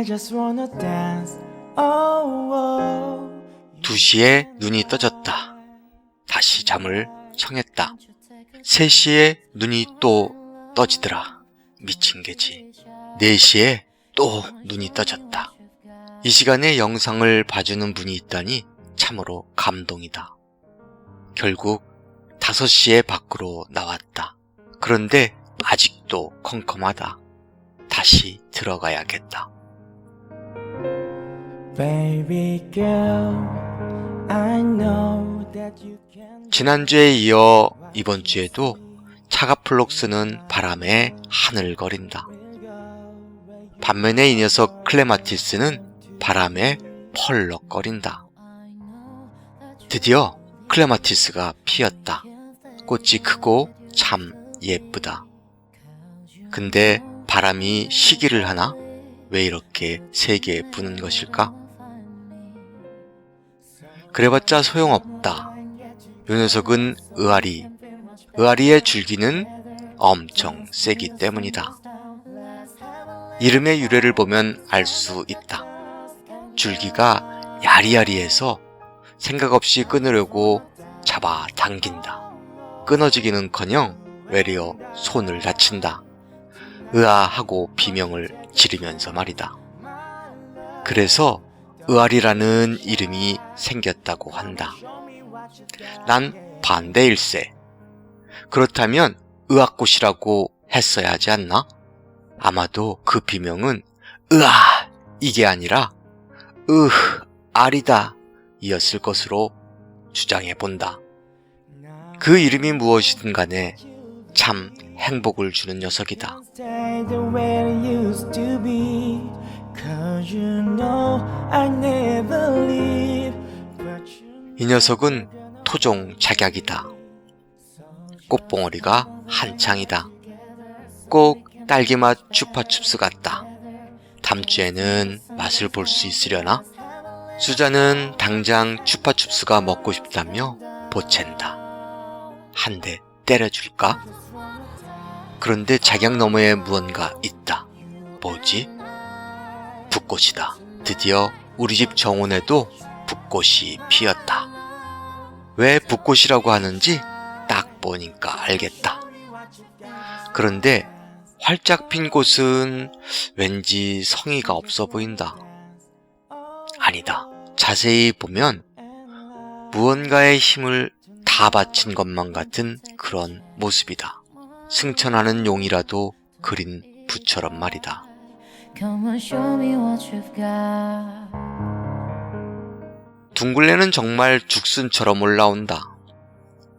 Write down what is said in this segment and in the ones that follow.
just wanna dance. Oh, oh. 2시에 눈이 떠졌다. 다시 잠을 청했다. 3시에 눈이 또 떠지더라. 미친 개지. 4시에 또 눈이 떠졌다. 이 시간에 영상을 봐주는 분이 있다니 참으로 감동이다. 결국 5시에 밖으로 나왔다. 그런데 아직도 컴컴하다. 다시 들어가야겠다. Baby girl, I know that you can. 지난주에 이어 이번 주에도 차가플록스는 바람에 하늘거린다. 반면에 이 녀석 클레마티스는 바람에 펄럭거린다. 드디어 클레마티스가 피었다. 꽃이 크고 참 예쁘다. 근데 바람이 시기를 하나? 왜 이렇게 세게 부는 것일까? 그래봤자 소용없다. 요 녀석은 의아리의 줄기는 엄청 세기 때문이다. 이름의 유래를 보면 알 수 있다. 줄기가 야리야리해서 생각 없이 끊으려고 잡아 당긴다. 끊어지기는커녕 외려 손을 다친다. 으아하고 비명을 지르면서 말이다. 그래서 의아리라는 이름이 생겼다고 한다. 난 반대일세. 그렇다면 의학꽃이라고 했어야 하지 않나? 아마도 그 비명은 으아 이게 아니라 아리다 이었을 것으로 주장해 본다. 그 이름이 무엇이든 간에 참 행복을 주는 녀석이다. Stay the way it used to be. Cause you know I never leave. But you 이 녀석은 토종 작약이다. 꽃봉오리가 한창이다. 꼭 딸기맛 추파춥스 같다. 다음주에는 맛을 볼 수 있으려나? 수자는 당장 추파춥스가 먹고 싶다며 보챈다. 한 대 때려줄까? 그런데 작약 너머에 무언가 있다. 뭐지? 붓꽃이다. 드디어 우리 집 정원에도 붓꽃이 피었다. 왜 붓꽃이라고 하는지 딱 보니까 알겠다. 그런데 활짝 핀 꽃은 왠지 성의가 없어 보인다. 아니다. 자세히 보면 무언가의 힘을 다 바친 것만 같은 그런 모습이다. 승천하는 용이라도 그린 붓처럼 말이다. Come on, show me what you've got. 둥글레는 정말 죽순처럼 올라온다.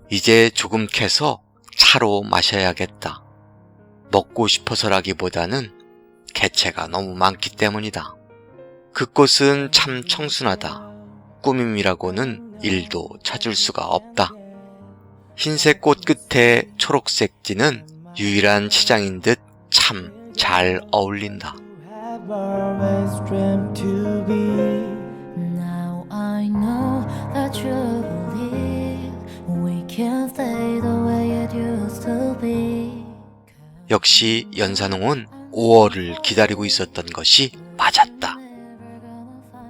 이제 조금 캐서 차로 마셔야겠다. 먹고 싶어서라기보다는 개체가 너무 많기 때문이다. 그 꽃은 참 청순하다. 꾸밈이라고는 1도 찾을 수가 없다. 흰색 꽃 끝에 초록색 띠는 유일한 치장인 듯 참 잘 어울린다. have always dreamt to be. Now I know that you believe we can stay the way it used to be. 역시 연산홍은 5월을 기다리고 있었던 것이 맞았다.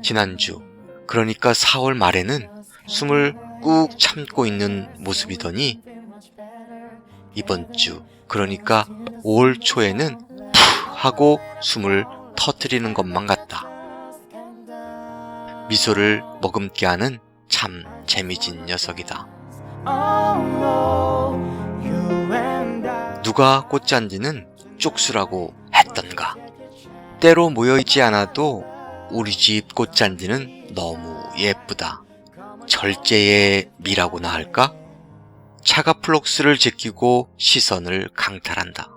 지난주, 그러니까 4월 말에는 숨을 꾹 참고 있는 모습이더니 이번 주, 그러니까 5월 초에는 푸 하고 숨을 터뜨리는 것만 같다. 미소를 머금게 하는 참 재미진 녀석이다. Oh no, you and I. 누가 꽃잔디는 쪽수라고 했던가. 때로 모여있지 않아도 우리 집 꽃잔디는 너무 예쁘다. 절제의 미라고나 할까? 차가플록스를 제끼고 시선을 강탈한다.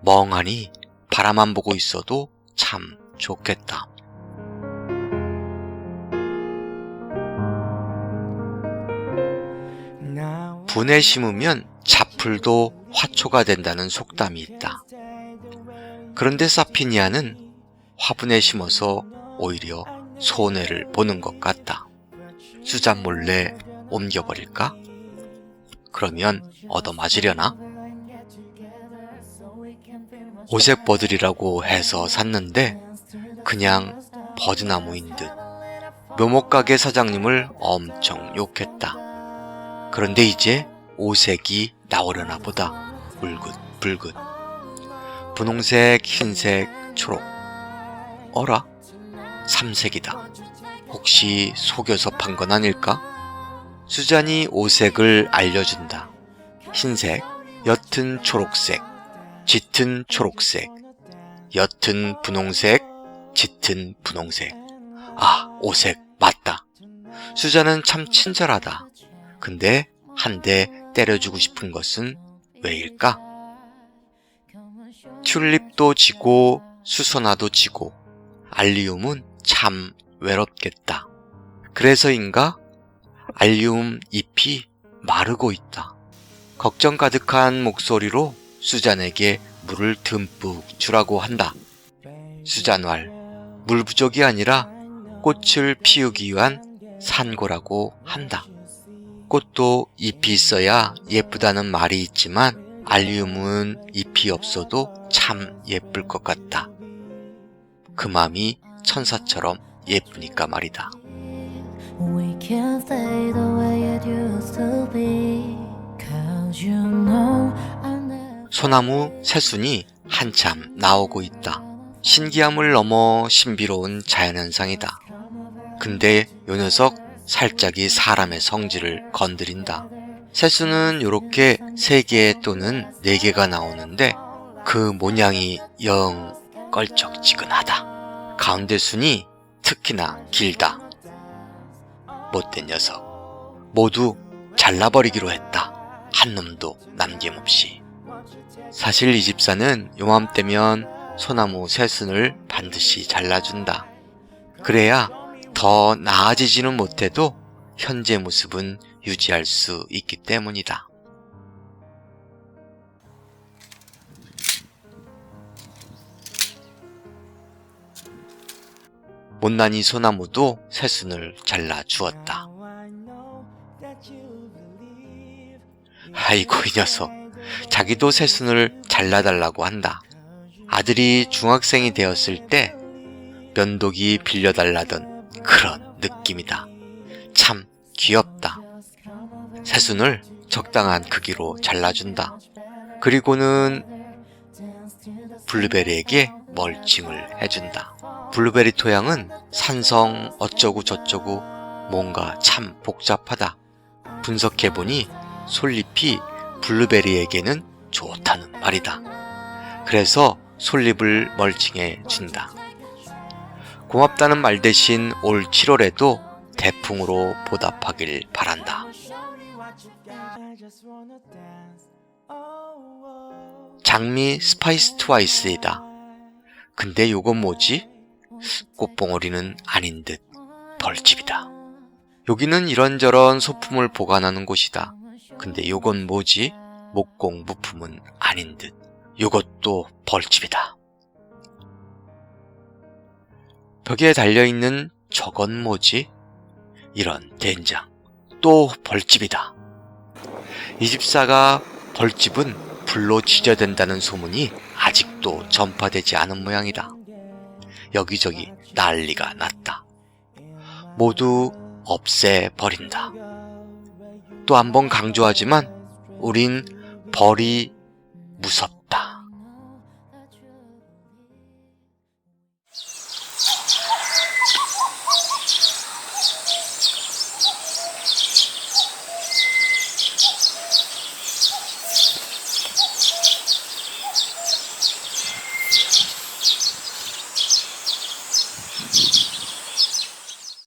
멍하니 바라만 보고 있어도 참 좋겠다. Now 분에 심으면 잡풀도 화초가 된다는 속담이 있다. 그런데 사피니아는 화분에 심어서 오히려 손해를 보는 것 같다. 수잔 몰래 옮겨버릴까? 그러면 얻어맞으려나? 오색버들이라고 해서 샀는데 그냥 버드나무인 듯 묘목가게 사장님을 엄청 욕했다. 그런데 이제 오색이 나오려나 보다. 울긋불긋. 분홍색, 흰색, 초록. 어라? 삼색이다. 혹시 속여서 판 건 아닐까? 수잔이 오색을 알려준다. 흰색, 옅은 초록색, 짙은 초록색, 옅은 분홍색, 짙은 분홍색. 아, 오색 맞다. 수잔은 참 친절하다. 근데 한 대 때려주고 싶은 것은 왜일까? 튤립도 지고 수선화도 지고 알리움은 참 외롭겠다. 그래서인가 알리움 잎이 마르고 있다. 걱정 가득한 목소리로 수잔에게 물을 듬뿍 주라고 한다. 수잔왈, 물 부족이 아니라 꽃을 피우기 위한 산고라고 한다. 꽃도 잎이 있어야 예쁘다는 말이 있지만 알리움은 잎이 없어도 참 예쁠 것 같다. 그 맘이 천사처럼 예쁘니까 말이다. We can't stay the way it used to be. 'Cause you know I never 소나무 새순이 한참 나오고 있다. 신기함을 넘어 신비로운 자연현상이다. 근데 요 녀석 살짝이 사람의 성질을 건드린다. 새순은 요렇게 3개 또는 4개가 나오는데 그 모양이 영 껄쩍지근하다. 가운데 순이 특히나 길다. 못된 녀석. 모두 잘라버리기로 했다. 한 놈도 남김없이. 사실 이 집사는 요맘때면 소나무 새순을 반드시 잘라준다. 그래야 더 나아지지는 못해도 현재 모습은 유지할 수 있기 때문이다. 못난이 소나무도 새순을 잘라 주었다. 아이고 이 녀석, 자기도 새순을 잘라달라고 한다. 아들이 중학생이 되었을 때 면도기 빌려달라던 그런 느낌이다. 참 귀엽다. 새순을 적당한 크기로 잘라준다. 그리고는 블루베리에게 멀칭을 해준다. 블루베리 토양은 산성 어쩌고 저쩌고 뭔가 참 복잡하다. 분석해보니 솔잎이 블루베리에게는 좋다는 말이다. 그래서 솔잎을 멀칭해 준다. 고맙다는 말 대신 올 7월에도 대풍으로 보답하길 바란다. 장미 스파이스 트와이스이다. 근데 요건 뭐지? 꽃봉오리는 아닌 듯 벌집이다. 여기는 이런저런 소품을 보관하는 곳이다. 근데 요건 뭐지? 목공 부품은 아닌 듯. 요것도 벌집이다. 벽에 달려있는 저건 뭐지? 이런 된장. 또 벌집이다. 이 집사가 벌집은 불로 지져댄다는 소문이 아직도 전파되지 않은 모양이다. 여기저기 난리가 났다. 모두 없애버린다. 또 한 번 강조하지만 우린 벌이 무섭다.